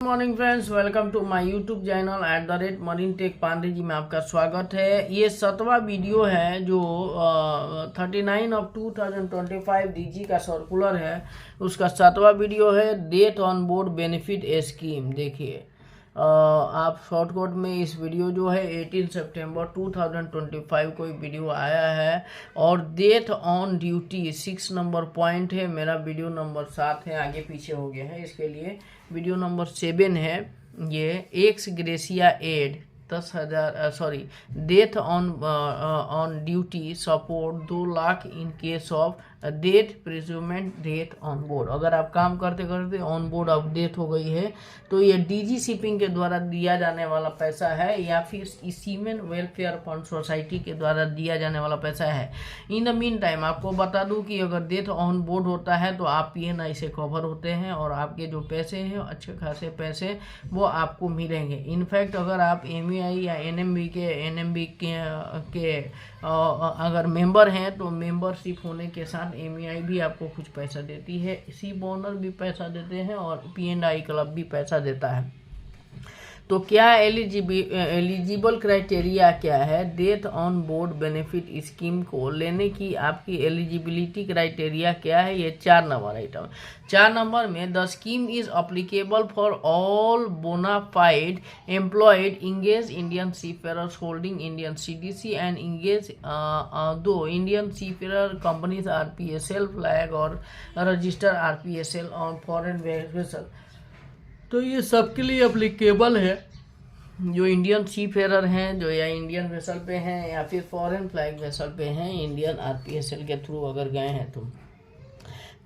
Morning friends, welcome to my YouTube channel @marine tech Pandey ji में आपका स्वागत है। ये 7वां वीडियो है जो 39/2025 डीजी का सर्कुलर है, उसका 7वां वीडियो है। Death on board benefit scheme. देखिए आप शॉर्टकट में इस वीडियो जो है 18 सितंबर 2025 को वीडियो आया है और death on duty 6 number point है। मेरा वीडियो नंबर 7 है, आगे पीछे हो गया है, इसके लिए वीडियो नंबर 7 है। ये ex gratia aid 10,000 death on duty support 2 lakh in case of death presumed death on board. अगर आप काम करते करते ऑन बोर्ड अब डेथ हो गई है तो ये डीजी शिपिंग के द्वारा दिया जाने वाला पैसा है या फिर सीमेन वेलफेयर फंड सोसाइटी के द्वारा दिया जाने वाला पैसा है। इन द मीन टाइम आपको बता दूं कि अगर डेथ ऑन बोर्ड होता है तो आप PNI से कवर होते हैं और आपके जो पैसे हैं अच्छे खासे पैसे वो आपको मिलेंगे। इनफैक्ट अगर आप MEI या NMB के अगर मेंबर हैं तो मेंबरशिप होने के साथ MEI भी आपको कुछ पैसा देती है, शिप ओनर भी पैसा देते हैं और PNI क्लब भी पैसा देता है। तो क्या एलिजिबल क्राइटेरिया क्या है? Death on board benefit scheme को लेने की आपकी एलिजिबिलिटी क्राइटेरिया क्या है? ये 4 नंबर आइटम। 4 नंबर में the scheme is applicable for all bonafide employed engaged Indian seafarers holding Indian CDC and engaged to Indian seafarer companies RPSL flag और register RPSL on foreign vessel. तो ये सबके लिए applicable है जो Indian सीफेयर हैं, जो या इंडियन वेसल पे हैं या फिर फॉरेन फ्लैग वेसल पे हैं, इंडियन RPSL के थ्रू अगर गए हैं तो।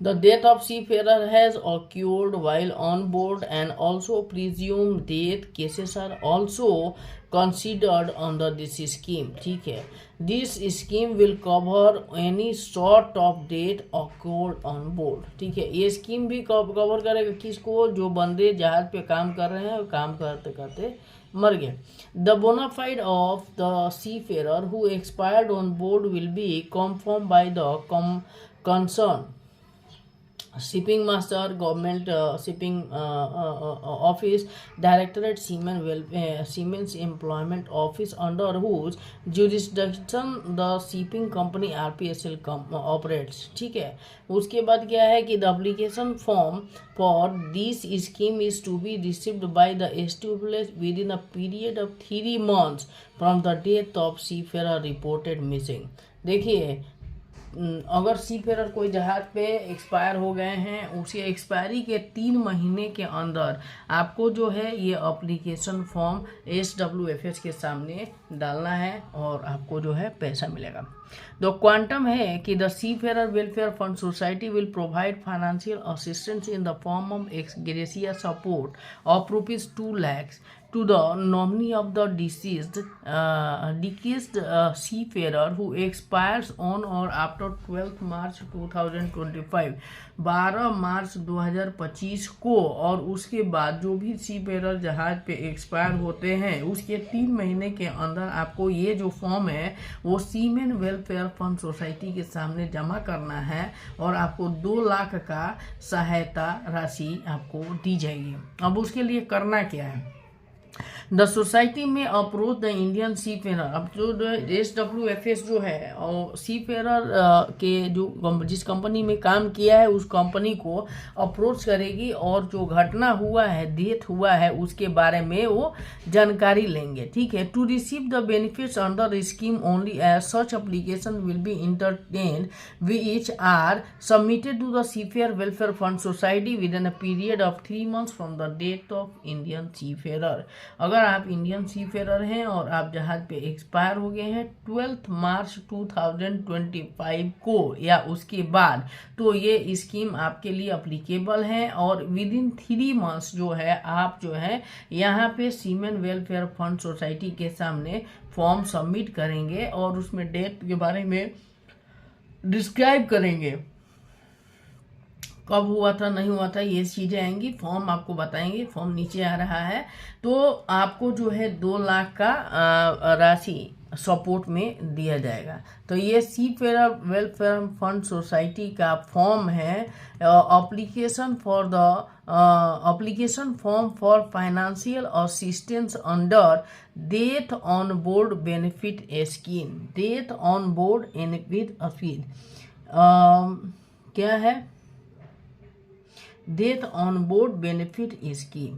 The death of seafarer has occurred while on board and also presumed death cases are also considered under this scheme। ठीक है, this scheme will cover any sort of death occurred on board। ठीक है, ये scheme भी cover करेगा किसको? जो बंदे जहाज पे काम कर रहे हैं और काम करते करते मर गए। The bona fide of the seafarer who expired on board will be confirmed by the concerned shipping master, government shipping office, directorate seamen's employment office under whose jurisdiction the shipping company RPSL operates. ठीक है, उसके बाद क्या है कि the application form for this scheme is to be received by the established within a period of 3 months from the death of seafarer reported missing. देखिए, अगर सीफेयर कोई जहाज पे एक्सपायर हो गए हैं, उसी एक्सपायरी के 3 महीने के अंदर आपको जो है ये एप्लीकेशन फॉर्म SWFS के सामने डालना है और आपको जो है पैसा मिलेगा। द क्वांटम है कि the seafarer welfare fund society will provide financial assistance in the form of ex gratia support of ₹2 lakhs to the nominee of the deceased seafarer who expires on or after 12 March 2025, 12 मार्च 2025 को, और उसके बाद जो भी सीफेयर जहाज पे expire होते हैं उसके 3 महीने के अंदर आपको ये जो फॉर्म है वो सीमेन वेलफेयर फंड सोसाइटी के सामने जमा करना है और आपको 2 लाख का सहायता राशि आपको दी जाएगी। अब उसके लिए करना क्या है? द सोसाइटी में अप्रोच द इंडियन सीफेयर। अब जो SWFS जो है और सीफेयर के जो जिस कंपनी में काम किया है उस कंपनी को अप्रोच करेगी और जो घटना हुआ है, डेथ हुआ है, उसके बारे में वो जानकारी लेंगे। ठीक है, to receive the benefits under scheme only as such application will be entertained which are submitted to the seafarer welfare fund society within a period of 3 months from the death of Indian seafarer. अगर आप Indian सीफेयर हैं और आप जहाज पे expire हो गए हैं 12 मार्च 2025 को या उसके बाद, तो ये स्कीम आपके लिए अप्लीकेबल है और विद इन 3 months जो है आप जो है यहाँ पे सीमेन वेलफेयर फंड सोसाइटी के सामने फॉर्म सबमिट करेंगे और उसमें डेट के बारे में डिस्क्राइब करेंगे, कब हुआ था नहीं हुआ था, ये चीज़ें आएंगी। फॉर्म आपको बताएंगे, फॉर्म नीचे आ रहा है। तो आपको जो है 2 लाख का राशि सपोर्ट में दिया जाएगा। तो ये सीफेयर वेलफेयर फंड सोसाइटी का फॉर्म है, application for the application form for financial assistance under death on board benefit scheme. Death on board benefit scheme क्या है? Death on board benefit scheme,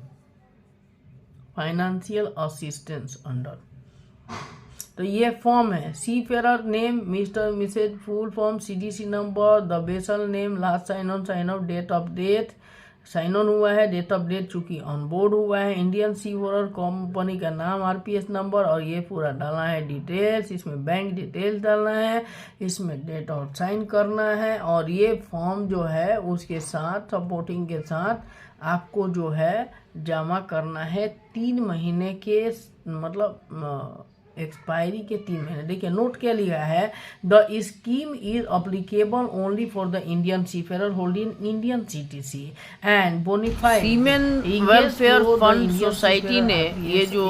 financial assistance under. तो ये form है। Seafarer name mister missus, full form, CDC number, the vessel name, last sign on, date of death, sign on हुआ है, date of death चूंकि on board हुआ है, Indian सी Ferrer company का नाम, आरपीएस नंबर, और ये पूरा डालना है डिटेल्स। इसमें बैंक डिटेल्स डालना है, इसमें डेट और साइन करना है, और ये फॉर्म जो है उसके साथ सपोर्टिंग के साथ आपको जो है जमा करना है 3 महीने के, मतलब एक्सपायरी के 3 महीने। देखिए नोट क्या लिखा है, the scheme is applicable only for the Indian seafarer holding Indian CTC and bonafide seamen welfare fund society ने ये जो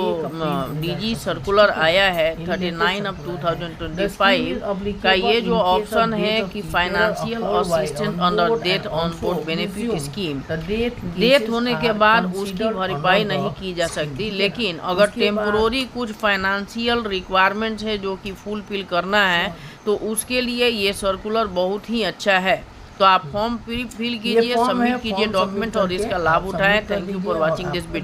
डीजी सर्कुलर आया है 39 of 2025 का ये जो ऑप्शन है कि financial assistance under death on board benefit scheme, death होने के बाद उसकी भरपाई नहीं की जा सकती, लेकिन अगर टेम्पोररी कुछ फाइनेंशियल रिक्वायरमेंट्स है जो कि फुलफिल करना है तो उसके लिए ये सर्कुलर बहुत ही अच्छा है। तो आप फॉर्म फिल कीजिए, सबमिट कीजिए डॉक्यूमेंट और इसका लाभ उठाएं। Thank you for watching this video.